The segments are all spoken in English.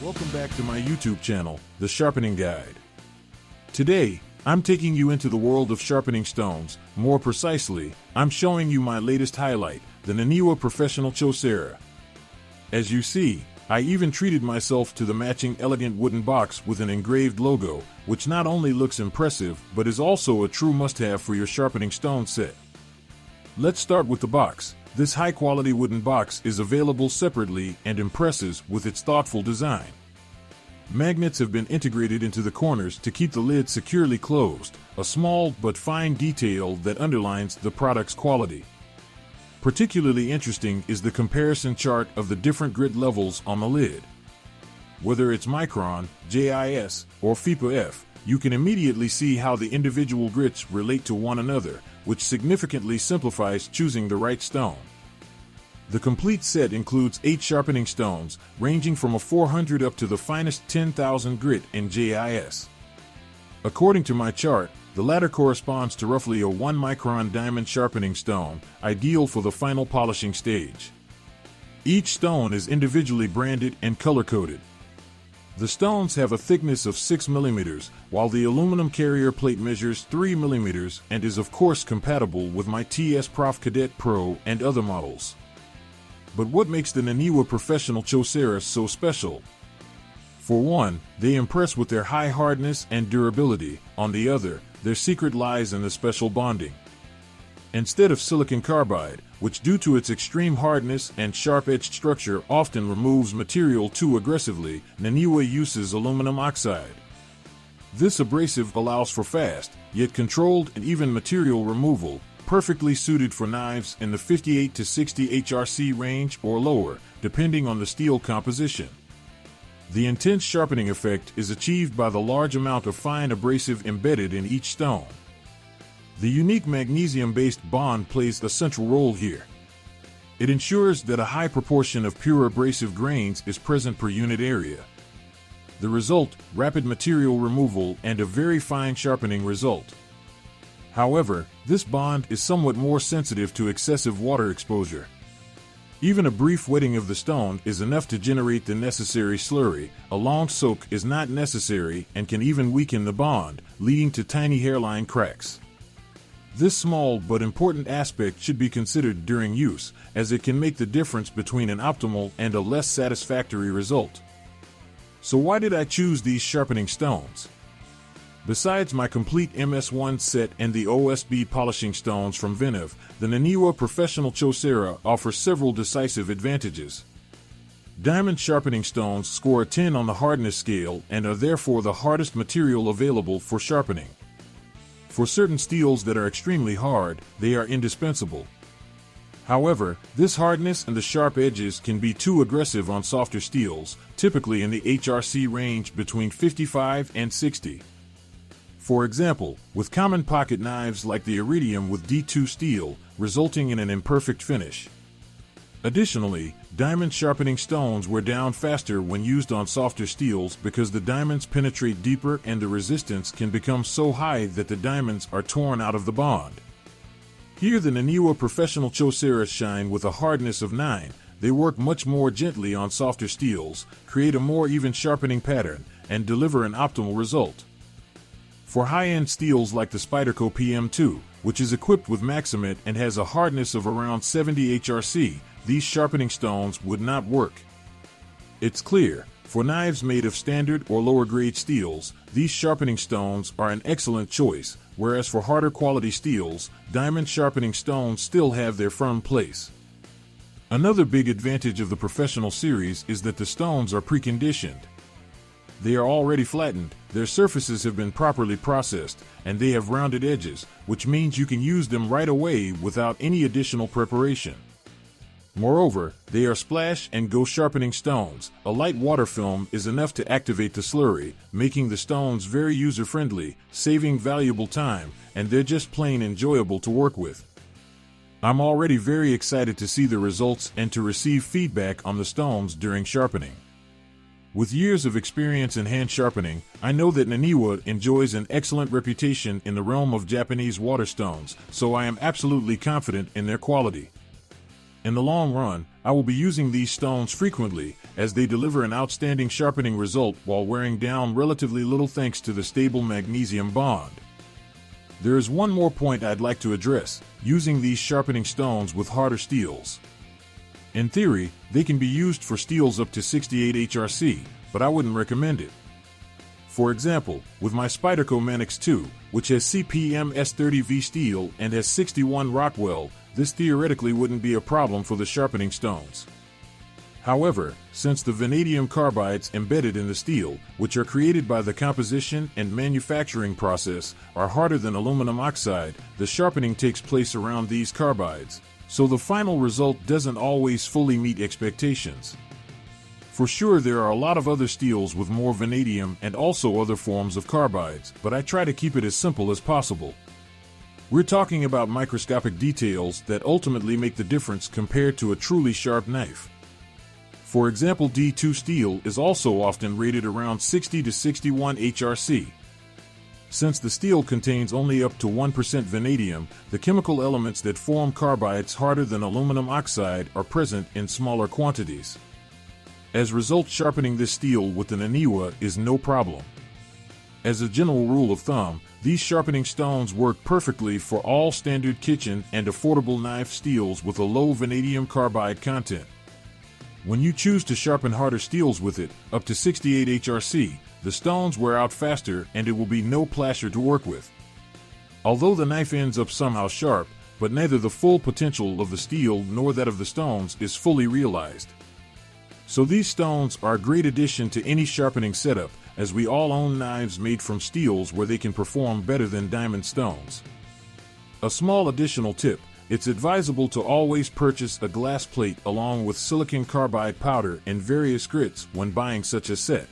Welcome back to my YouTube channel, The Sharpening Guide. Today, I'm taking you into the world of sharpening stones. More precisely, I'm showing you my latest highlight, the Naniwa Professional Chosera. As you see, I even treated myself to the matching elegant wooden box with an engraved logo, which not only looks impressive, but is also a true must-have for your sharpening stone set. Let's start with the box. This high-quality wooden box is available separately and impresses with its thoughtful design. Magnets have been integrated into the corners to keep the lid securely closed, a small but fine detail that underlines the product's quality. Particularly interesting is the comparison chart of the different grit levels on the lid. Whether it's micron, JIS, or FIPA-F, you can immediately see how the individual grits relate to one another, which significantly simplifies choosing the right stone. The complete set includes 8 sharpening stones, ranging from a 400 up to the finest 10,000 grit in JIS. According to my chart, the latter corresponds to roughly a 1 micron diamond sharpening stone, ideal for the final polishing stage. Each stone is individually branded and color-coded. The stones have a thickness of 6 mm, while the aluminum carrier plate measures 3 mm and is of course compatible with my TSProf Cadet Pro and other models. But what makes the Naniwa Professional Chosera so special? For one, they impress with their high hardness and durability. On the other, their secret lies in the special bonding. Instead of silicon carbide, which due to its extreme hardness and sharp-edged structure often removes material too aggressively, Naniwa uses aluminum oxide. This abrasive allows for fast, yet controlled and even material removal, perfectly suited for knives in the 58 to 60 HRC range or lower, depending on the steel composition. The intense sharpening effect is achieved by the large amount of fine abrasive embedded in each stone. The unique magnesium-based bond plays a central role here. It ensures that a high proportion of pure abrasive grains is present per unit area. The result, rapid material removal and a very fine sharpening result. However, this bond is somewhat more sensitive to excessive water exposure. Even a brief wetting of the stone is enough to generate the necessary slurry. A long soak is not necessary and can even weaken the bond, leading to tiny hairline cracks. This small but important aspect should be considered during use, as it can make the difference between an optimal and a less satisfactory result. So why did I choose these sharpening stones? Besides my complete MS1 set and the OSB polishing stones from Vinev, the Naniwa Professional Chosera offers several decisive advantages. Diamond sharpening stones score a 10 on the hardness scale and are therefore the hardest material available for sharpening. For certain steels that are extremely hard, they are indispensable. However, this hardness and the sharp edges can be too aggressive on softer steels, typically in the HRC range between 55 and 60. For example, with common pocket knives like the iridium with D2 steel, resulting in an imperfect finish. Additionally, diamond sharpening stones wear down faster when used on softer steels because the diamonds penetrate deeper and the resistance can become so high that the diamonds are torn out of the bond. Here the Naniwa Professional Chosera shine with a hardness of 9. They work much more gently on softer steels, create a more even sharpening pattern, and deliver an optimal result. For high-end steels like the Spyderco PM2, which is equipped with Maximate and has a hardness of around 70 HRC, these sharpening stones would not work. It's clear, for knives made of standard or lower-grade steels, these sharpening stones are an excellent choice, whereas for harder quality steels, diamond sharpening stones still have their firm place. Another big advantage of the Professional series is that the stones are preconditioned. They are already flattened, their surfaces have been properly processed, and they have rounded edges, which means you can use them right away without any additional preparation. Moreover, they are splash and go sharpening stones. A light water film is enough to activate the slurry, making the stones very user-friendly, saving valuable time, and they're just plain enjoyable to work with. I'm already very excited to see the results and to receive feedback on the stones during sharpening. With years of experience in hand sharpening, I know that Naniwa enjoys an excellent reputation in the realm of Japanese water stones, so I am absolutely confident in their quality. In the long run, I will be using these stones frequently, as they deliver an outstanding sharpening result while wearing down relatively little thanks to the stable magnesium bond. There is one more point I'd like to address: using these sharpening stones with harder steels. In theory, they can be used for steels up to 68 HRC, but I wouldn't recommend it. For example, with my Spyderco Manix 2, which has CPM S30V steel and has 61 Rockwell, this theoretically wouldn't be a problem for the sharpening stones. However, since the vanadium carbides embedded in the steel, which are created by the composition and manufacturing process, are harder than aluminum oxide, the sharpening takes place around these carbides, so the final result doesn't always fully meet expectations. For sure, there are a lot of other steels with more vanadium and also other forms of carbides, but I try to keep it as simple as possible. We're talking about microscopic details that ultimately make the difference compared to a truly sharp knife. For example, D2 steel is also often rated around 60 to 61 HRC. Since the steel contains only up to 1% vanadium, the chemical elements that form carbides harder than aluminum oxide are present in smaller quantities. As a result, sharpening this steel with the Naniwa is no problem. As a general rule of thumb, these sharpening stones work perfectly for all standard kitchen and affordable knife steels with a low vanadium carbide content. When you choose to sharpen harder steels with it, up to 68 HRC, the stones wear out faster and it will be no pleasure to work with. Although the knife ends up somehow sharp, but neither the full potential of the steel nor that of the stones is fully realized. So these stones are a great addition to any sharpening setup, as we all own knives made from steels where they can perform better than diamond stones. A small additional tip: it's advisable to always purchase a glass plate along with silicon carbide powder in various grits when buying such a set.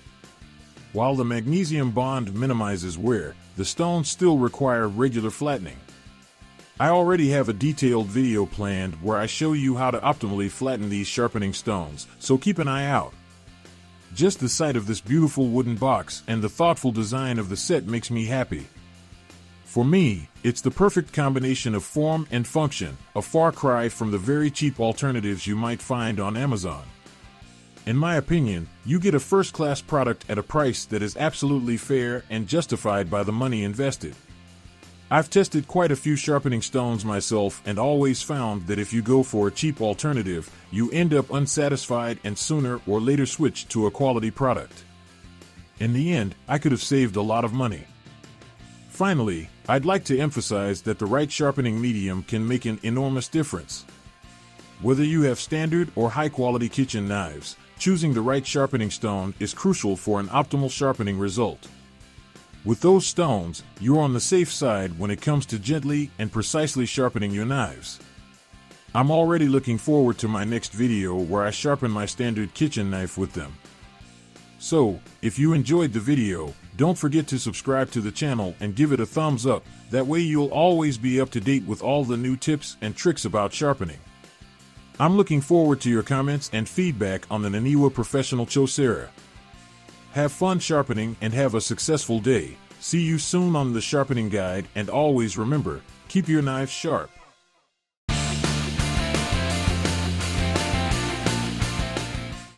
While the magnesium bond minimizes wear, the stones still require regular flattening. I already have a detailed video planned where I show you how to optimally flatten these sharpening stones, so keep an eye out. Just the sight of this beautiful wooden box and the thoughtful design of the set makes me happy. For me, it's the perfect combination of form and function, a far cry from the very cheap alternatives you might find on Amazon. In my opinion, you get a first-class product at a price that is absolutely fair and justified by the money invested. I've tested quite a few sharpening stones myself and always found that if you go for a cheap alternative, you end up unsatisfied and sooner or later switch to a quality product. In the end, I could have saved a lot of money. Finally, I'd like to emphasize that the right sharpening medium can make an enormous difference. Whether you have standard or high-quality kitchen knives, choosing the right sharpening stone is crucial for an optimal sharpening result. With those stones, you're on the safe side when it comes to gently and precisely sharpening your knives. I'm already looking forward to my next video where I sharpen my standard kitchen knife with them. So, if you enjoyed the video, don't forget to subscribe to the channel and give it a thumbs up, that way you'll always be up to date with all the new tips and tricks about sharpening. I'm looking forward to your comments and feedback on the Naniwa Professional Chosera. Have fun sharpening and have a successful day. See you soon on the Sharpening Guide, and always remember, keep your knives sharp.